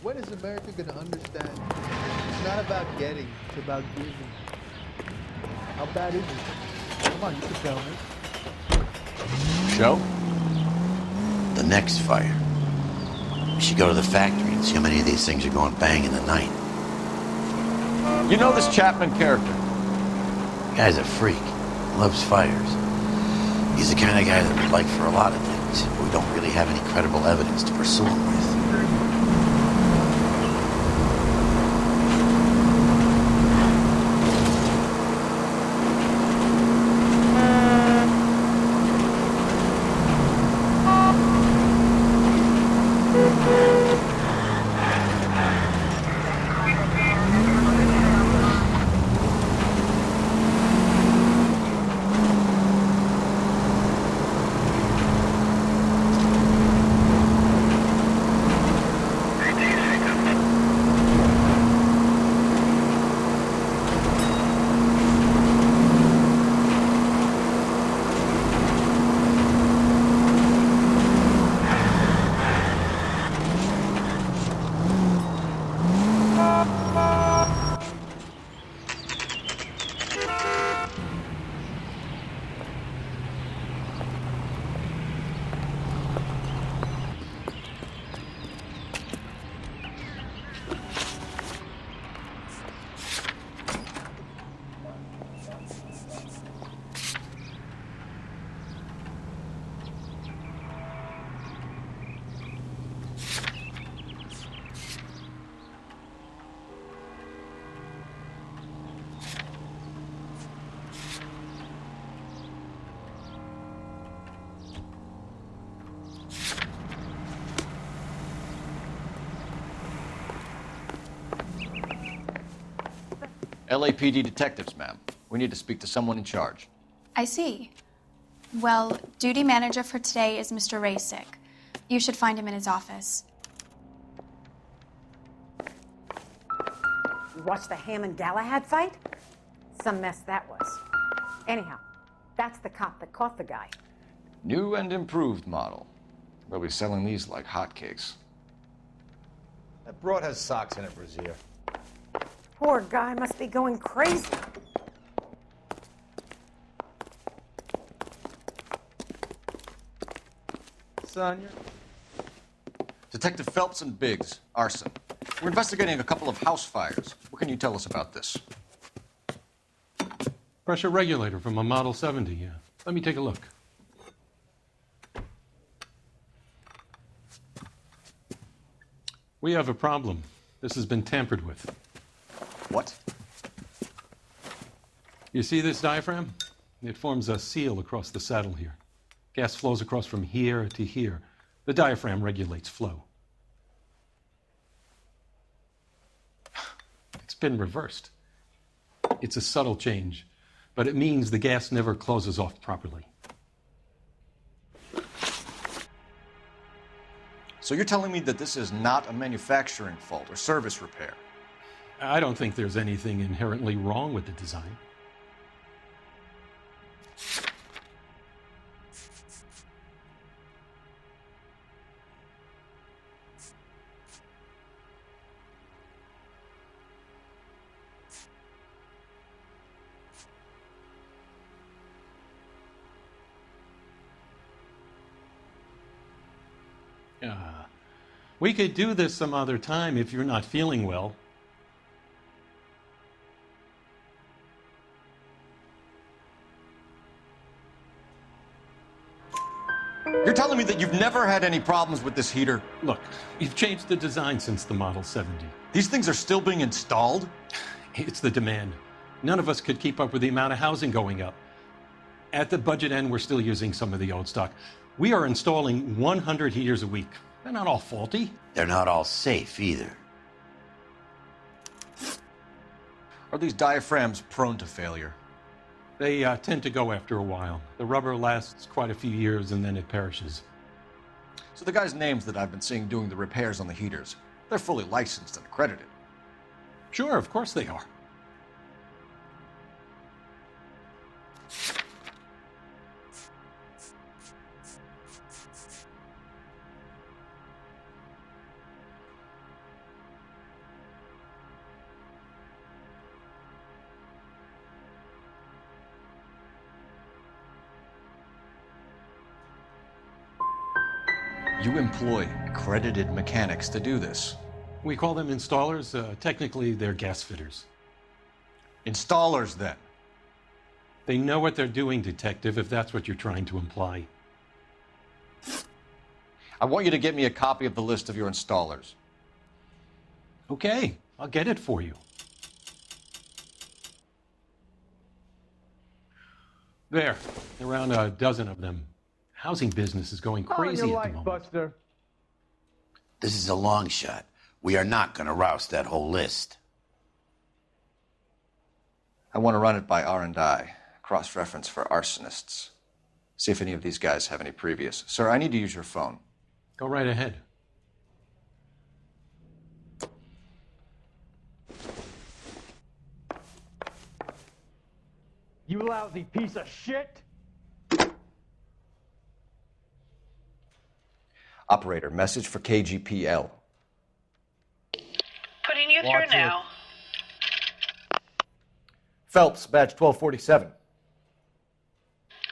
When is America gonna understand? It's not about getting, it's about giving. How bad is it? Come on, you can tell me. Show? The next fire. We should go to the factory and see how many of these things are going bang in the night. You know this Chapman character? Guy's a freak. Loves fires. He's the kind of guy that we'd like for a lot of things, but we don't really have any credible evidence to pursue him with. LAPD detectives, ma'am. We need to speak to someone in charge. I see. Well, duty manager for today is Mr. Rasick. You should find him in his office. You watched the Hammond-Galahad fight? Some mess that was. Anyhow, that's the cop that caught the guy. New and improved model. We'll be selling these like hotcakes. That broad has socks in it, Brazier. Poor guy must be going crazy. Sonia? Detective Phelps and Biggs, Arson. We're investigating a couple of house fires. What can you tell us about this? Pressure regulator from a Model 70, yeah. Let me take a look. We have a problem. This has been tampered with. What? You see this diaphragm? It forms a seal across the saddle here. Gas flows across from here to here. The diaphragm regulates flow. It's been reversed. It's a subtle change, but it means the gas never closes off properly. So you're telling me that this is not a manufacturing fault or service repair? I don't think there's anything inherently wrong with the design. We could do this some other time if you're not feeling well. You're telling me that you've never had any problems with this heater? Look, we've changed the design since the Model 70. These things are still being installed? It's the demand. None of us could keep up with the amount of housing going up. At the budget end, we're still using some of the old stock. We are installing 100 heaters a week. They're not all faulty. They're not all safe either. Are these diaphragms prone to failure? They tend to go after a while. The rubber lasts quite a few years and then it perishes. So the guys' names that I've been seeing doing the repairs on the heaters, they're fully licensed and accredited. Sure, of course they are. You employ accredited mechanics to do this. We call them installers. Technically, they're gas fitters. Installers, then. They know what they're doing, Detective, if that's what you're trying to imply. I want you to get me a copy of the list of your installers. Okay, I'll get it for you. There, around a dozen of them. Housing business is going crazy at the moment. Buster. This is a long shot. We are not going to rouse that whole list. I want to run it by R&I, cross-reference for arsonists. See if any of these guys have any previous. Sir, I need to use your phone. Go right ahead. You lousy piece of shit! Operator, message for KGPL. Putting you Watch through now. Phelps, badge 1247.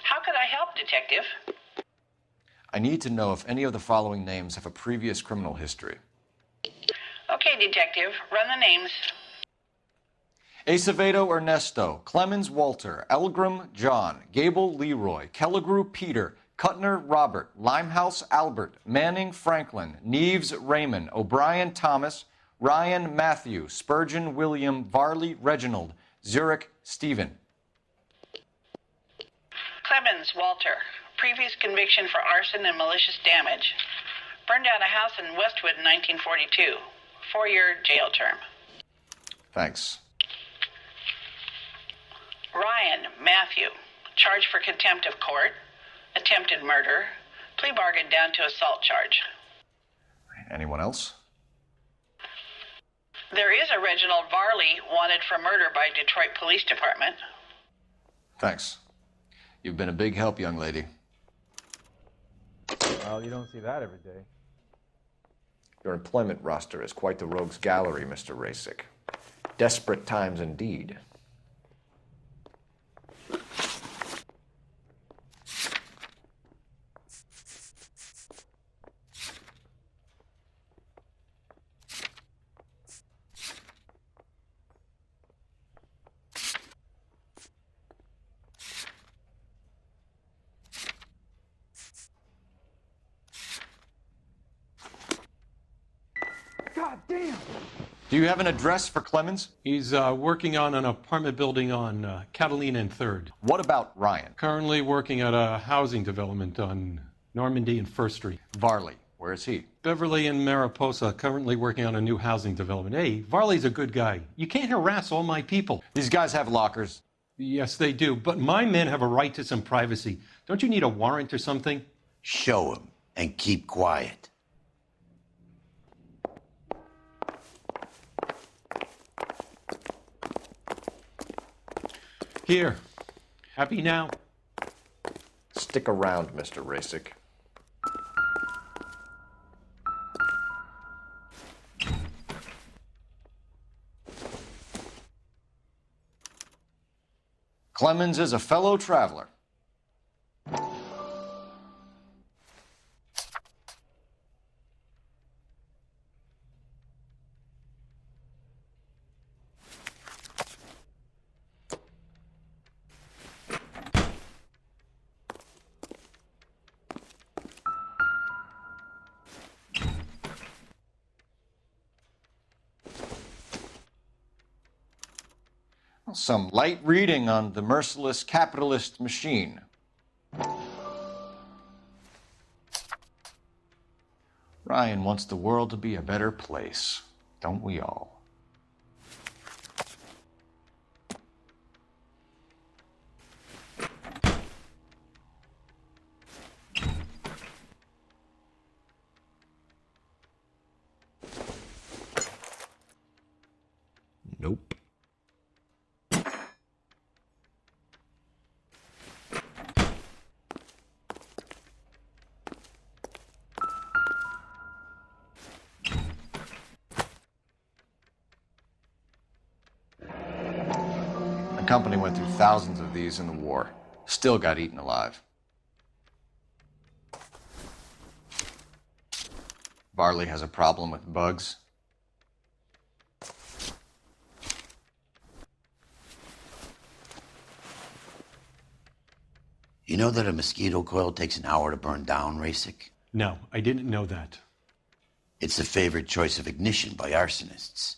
How could I help, Detective? I need to know if any of the following names have a previous criminal history. Okay, Detective, run the names. Acevedo Ernesto, Clemens Walter, Elgram John, Gable Leroy, Kelligrew Peter, Cutner Robert, Limehouse Albert, Manning Franklin, Neves Raymond, O'Brien Thomas, Ryan Matthew, Spurgeon William, Varley Reginald, Zurich Stephen. Clemens Walter, previous conviction for arson and malicious damage. Burned down a house in Westwood in 1942. 4-year jail term. Thanks. Ryan Matthew, charged for contempt of court, attempted murder, plea bargain down to assault charge. Anyone else? There is a Reginald Varley wanted for murder by Detroit Police Department. Thanks. You've been a big help, young lady. Well, you don't see that every day. Your employment roster is quite the rogues gallery, Mr. Rasick. Desperate times indeed. God damn! Do you have an address for Clemens? He's working on an apartment building on Catalina and 3rd. What about Ryan? Currently working at a housing development on Normandy and 1st Street. Varley, where is he? Beverly and Mariposa, currently working on a new housing development. Hey, Varley's a good guy. You can't harass all my people. These guys have lockers. Yes, they do, but my men have a right to some privacy. Don't you need a warrant or something? Show him and keep quiet. Here. Happy now? Stick around, Mr. Rasick. Clemens is a fellow traveler. Some light reading on the merciless capitalist machine. Ryan wants the world to be a better place, don't we all? Nope. The company went through thousands of these in the war. Still got eaten alive. Varley has a problem with bugs. You know that a mosquito coil takes an hour to burn down, Racek? No, I didn't know that. It's the favorite choice of ignition by arsonists.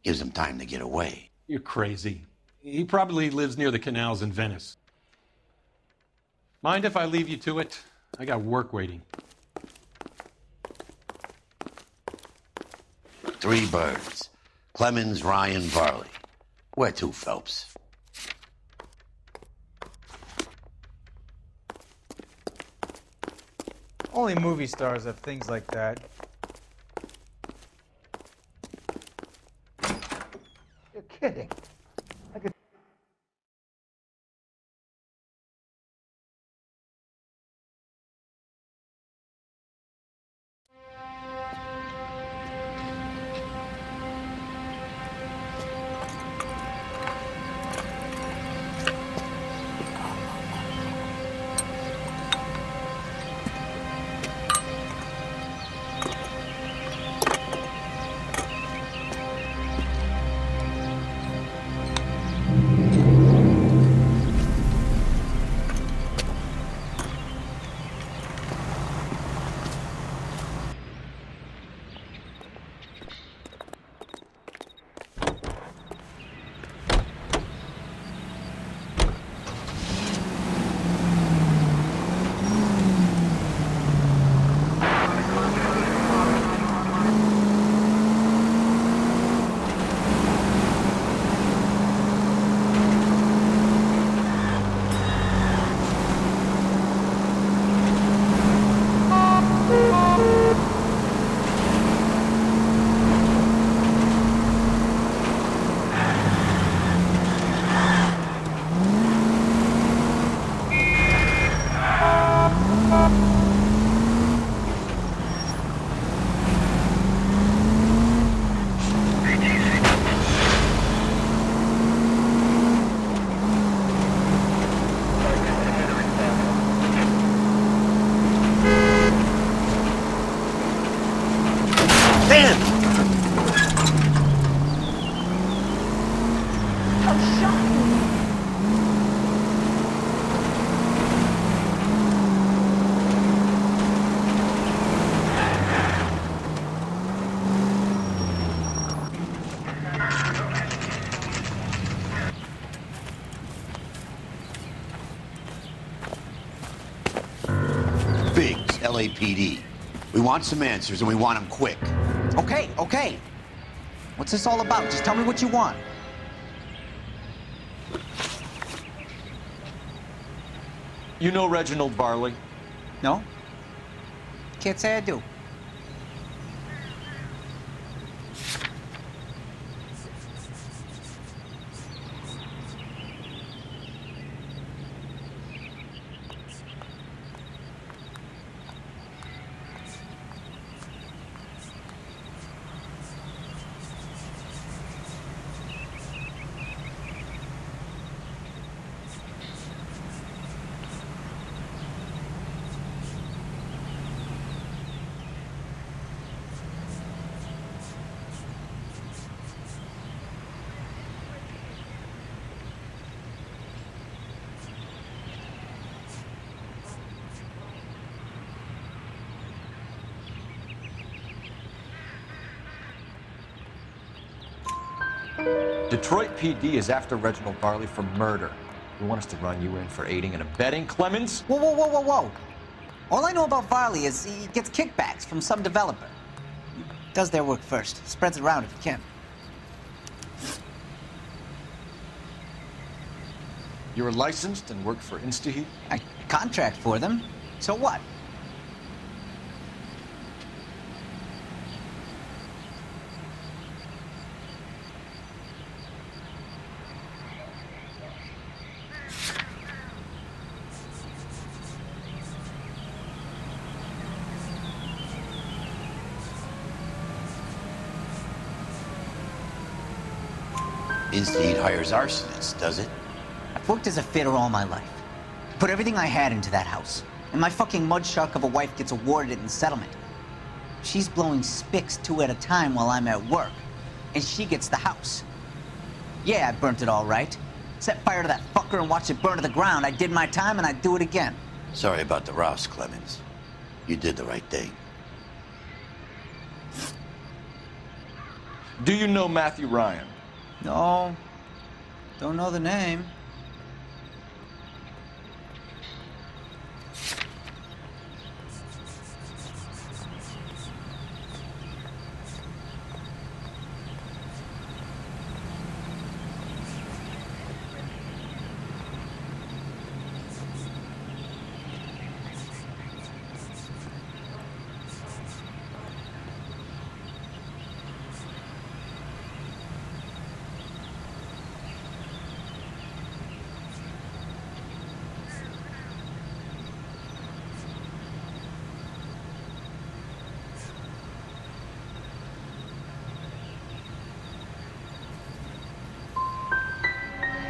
Gives them time to get away. You're crazy. He probably lives near the canals in Venice. Mind if I leave you to it? I got work waiting. 3 birds. Clemens, Ryan, Varley. Where to, Phelps? Only movie stars have things like that. You're kidding. LAPD. We want some answers, and we want them quick. Okay, okay. What's this all about? Just tell me what you want. You know Reginald Varley? No? Can't say I do. Detroit PD is after Reginald Varley for murder. You want us to run you in for aiding and abetting, Clemens? Whoa, whoa, whoa, whoa, whoa. All I know about Varley is he gets kickbacks from some developer. He does their work first, spreads it around if he can. You're licensed and work for InstaHeat? I contract for them. So what? InstaHeat hires arsonists, does it? I've worked as a fitter all my life. Put everything I had into that house. And my fucking mudshuck of a wife gets awarded it in settlement. She's blowing spics 2 at a time while I'm at work. And she gets the house. Yeah, I burnt it all right. Set fire to that fucker and watched it burn to the ground. I did my time and I'd do it again. Sorry about the rouse, Clemens. You did the right thing. Do you know Matthew Ryan? No, don't know the name.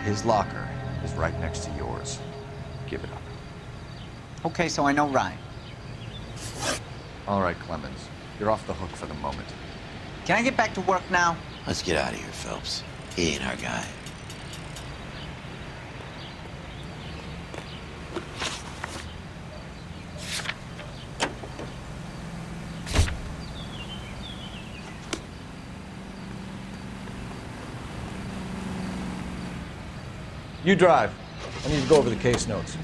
His locker is right next to yours. Give it up. Okay, so I know Ryan. All right, Clemens. You're off the hook for the moment. Can I get back to work now? Let's get out of here, Phelps. He ain't our guy. You drive. I need to go over the case notes.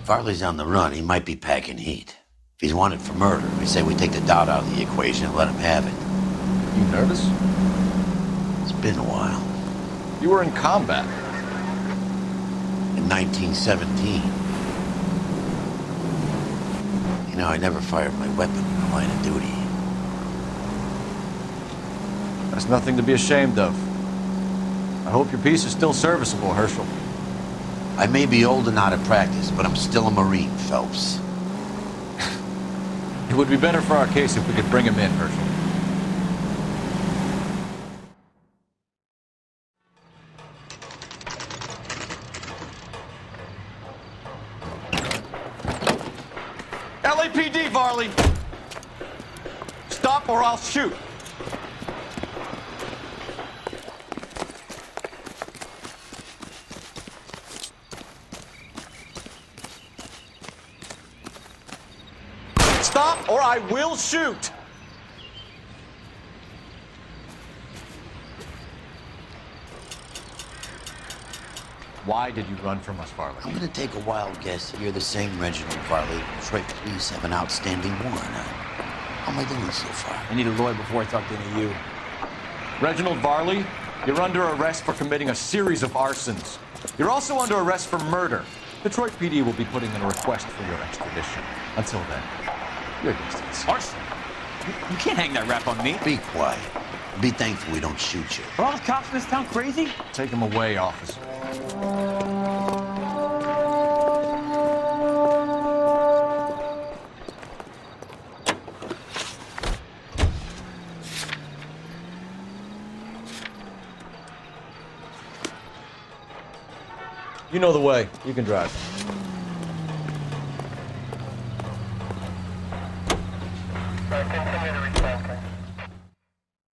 Farley's on the run. He might be packing heat. If he's wanted for murder, we say we take the doubt out of the equation and let him have it. You nervous? It's been a while. You were in combat. In 1917. You know, I never fired my weapon in the line of duty. That's nothing to be ashamed of. I hope your piece is still serviceable, Herschel. I may be old and out of practice, but I'm still a Marine, Phelps. It would be better for our case if we could bring him in, Herschel. LAPD, Varley! Stop or I'll shoot! Stop or I will shoot! Why did you run from us, Varley? I'm gonna take a wild guess that you're the same Reginald Varley. Detroit police have an outstanding warrant on. How am I doing so far? I need a lawyer before I talk to any of you. Reginald Varley, you're under arrest for committing a series of arsons. You're also under arrest for murder. Detroit PD will be putting in a request for your extradition. Until then, your distance. Arson! You can't hang that rap on me. Be quiet. Be thankful we don't shoot you. Are all the cops in this town crazy? Take him away, officer. You know the way. You can drive.